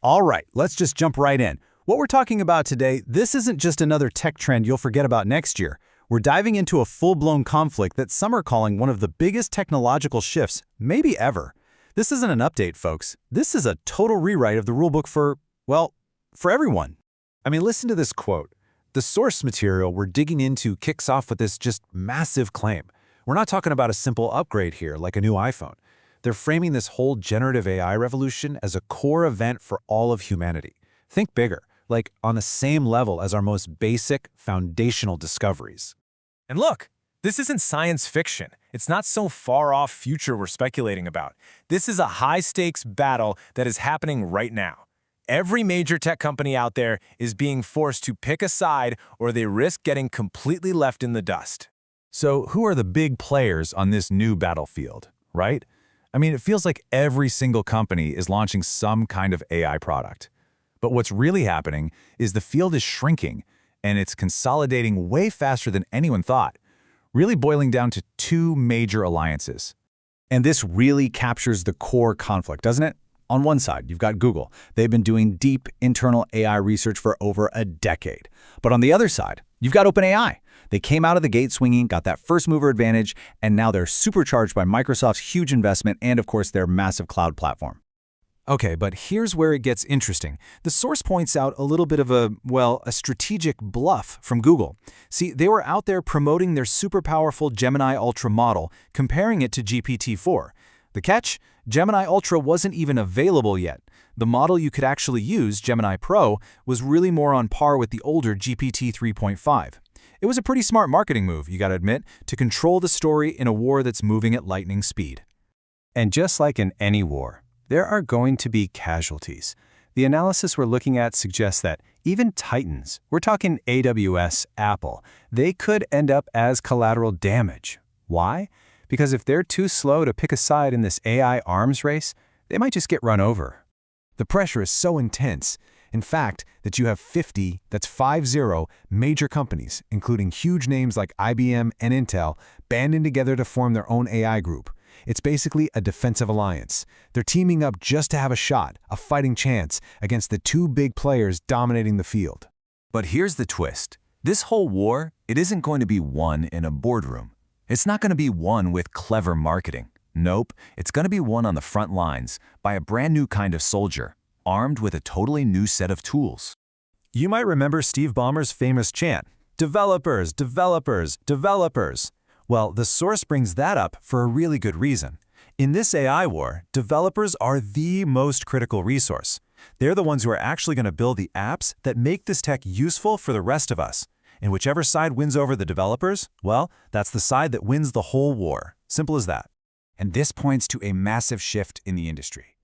All right, let's just jump right in. What we're talking about today, this isn't just another tech trend you'll forget about next year. We're diving into a full-blown conflict that some are calling one of the biggest technological shifts, maybe ever. This isn't an update, folks. This is a total rewrite of the rulebook for, well, for everyone. I mean, listen to this quote. The source material we're digging into kicks off with this just massive claim. We're not talking about a simple upgrade here, like a new iPhone. They're framing this whole generative AI revolution as a core event for all of humanity. Think bigger, like on the same level as our most basic, foundational discoveries. And look, this isn't science fiction. It's not some far-off future we're speculating about. This is a high-stakes battle that is happening right now. Every major tech company out there is being forced to pick a side or they risk getting completely left in the dust. So who are the big players on this new battlefield, right? I mean, it feels like every single company is launching some kind of AI product. But what's really happening is the field is shrinking, and it's consolidating way faster than anyone thought, really boiling down to two major alliances. And this really captures the core conflict, doesn't it? On one side, you've got Google. They've been doing deep internal AI research for over a decade. But on the other side, you've got OpenAI. They came out of the gate swinging, got that first mover advantage, and now they're supercharged by Microsoft's huge investment and, of course, their massive cloud platform. Okay, but here's where it gets interesting. The source points out a little bit of a strategic bluff from Google. See, they were out there promoting their super powerful Gemini Ultra model, comparing it to GPT-4. The catch? Gemini Ultra wasn't even available yet. The model you could actually use, Gemini Pro, was really more on par with the older GPT 3.5. It was a pretty smart marketing move, you gotta admit, to control the story in a war that's moving at lightning speed. And just like in any war, there are going to be casualties. The analysis we're looking at suggests that even titans, we're talking AWS, Apple, they could end up as collateral damage. Why? Because if they're too slow to pick a side in this AI arms race, they might just get run over. The pressure is so intense, in fact, that you have 50 major companies, including huge names like IBM and Intel, banding together to form their own AI group. It's basically a defensive alliance. They're teaming up just to have a shot, a fighting chance, against the two big players dominating the field. But here's the twist. This whole war, it isn't going to be won in a boardroom. It's not going to be won with clever marketing. Nope, it's going to be won on the front lines by a brand new kind of soldier, armed with a totally new set of tools. You might remember Steve Ballmer's famous chant, "Developers, developers, developers." Well, the source brings that up for a really good reason. In this AI war, developers are the most critical resource. They're the ones who are actually going to build the apps that make this tech useful for the rest of us. And whichever side wins over the developers, well, that's the side that wins the whole war. Simple as that. And this points to a massive shift in the industry.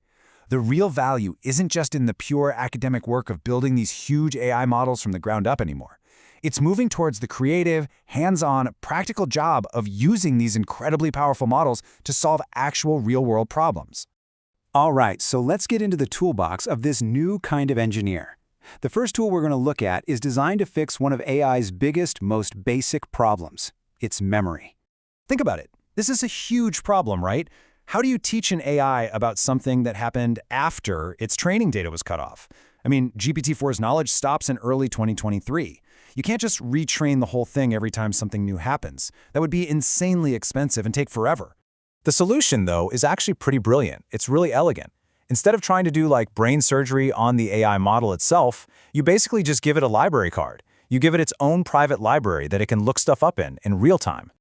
The real value isn't just in the pure academic work of building these huge AI models from the ground up anymore. It's moving towards the creative, hands-on, practical job of using these incredibly powerful models to solve actual real-world problems. All right, so let's get into the toolbox of this new kind of engineer. The first tool we're going to look at is designed to fix one of AI's biggest, most basic problems. It's memory. Think about it. This is a huge problem, right? How do you teach an AI about something that happened after its training data was cut off? I mean, GPT-4's knowledge stops in early 2023. You can't just retrain the whole thing every time something new happens. That would be insanely expensive and take forever. The solution, though, is actually pretty brilliant. It's really elegant. Instead of trying to do like brain surgery on the AI model itself, you basically just give it a library card. You give it its own private library that it can look stuff up in real time.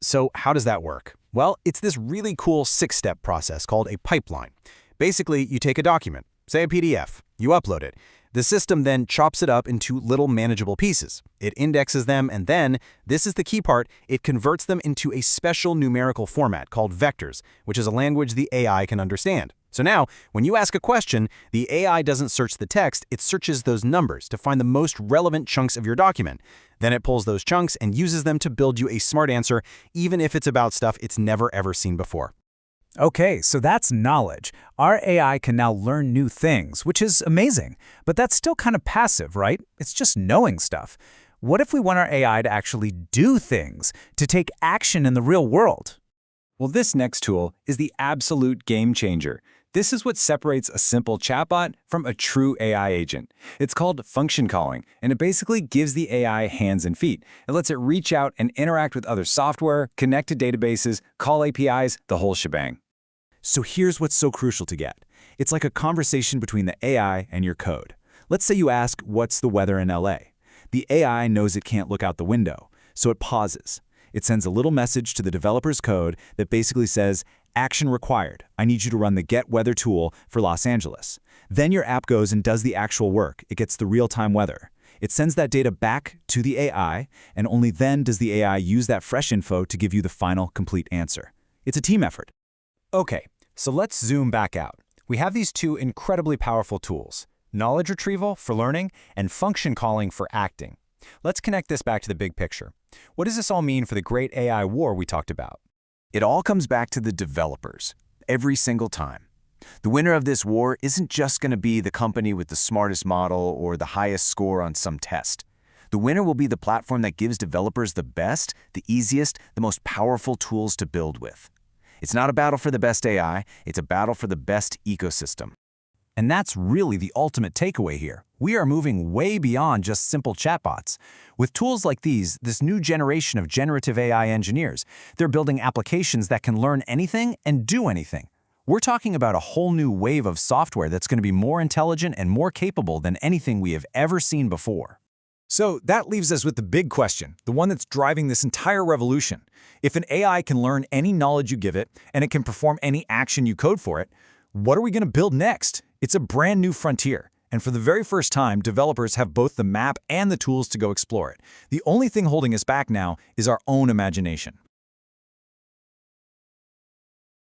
So how does that work? Well, it's this really cool 6-step process called a pipeline. Basically, you take a document, say a PDF, you upload it. The system then chops it up into little manageable pieces. It indexes them, and then, this is the key part, it converts them into a special numerical format called vectors, which is a language the AI can understand. So now, when you ask a question, the AI doesn't search the text, it searches those numbers to find the most relevant chunks of your document. Then it pulls those chunks and uses them to build you a smart answer, even if it's about stuff it's never ever seen before. Okay, so that's knowledge. Our AI can now learn new things, which is amazing. But that's still kind of passive, right? It's just knowing stuff. What if we want our AI to actually do things, to take action in the real world? Well, this next tool is the absolute game changer. This is what separates a simple chatbot from a true AI agent. It's called function calling, and it basically gives the AI hands and feet. It lets it reach out and interact with other software, connect to databases, call APIs, the whole shebang. So here's what's so crucial to get. It's like a conversation between the AI and your code. Let's say you ask, what's the weather in LA? The AI knows it can't look out the window, so it pauses. It sends a little message to the developer's code that basically says, action required. I need you to run the Get Weather tool for Los Angeles. Then your app goes and does the actual work. It gets the real-time weather. It sends that data back to the AI, and only then does the AI use that fresh info to give you the final, complete answer. It's a team effort. Okay, so let's zoom back out. We have these two incredibly powerful tools, knowledge retrieval for learning and function calling for acting. Let's connect this back to the big picture. What does this all mean for the great AI war we talked about? It all comes back to the developers, every single time. The winner of this war isn't just going to be the company with the smartest model or the highest score on some test. The winner will be the platform that gives developers the best, the easiest, the most powerful tools to build with. It's not a battle for the best AI, it's a battle for the best ecosystem. And that's really the ultimate takeaway here. We are moving way beyond just simple chatbots. With tools like these, this new generation of generative AI engineers, they're building applications that can learn anything and do anything. We're talking about a whole new wave of software that's going to be more intelligent and more capable than anything we have ever seen before. So that leaves us with the big question, the one that's driving this entire revolution. If an AI can learn any knowledge you give it, and it can perform any action you code for it, what are we going to build next? It's a brand new frontier, and for the very first time, developers have both the map and the tools to go explore it. The only thing holding us back now is our own imagination.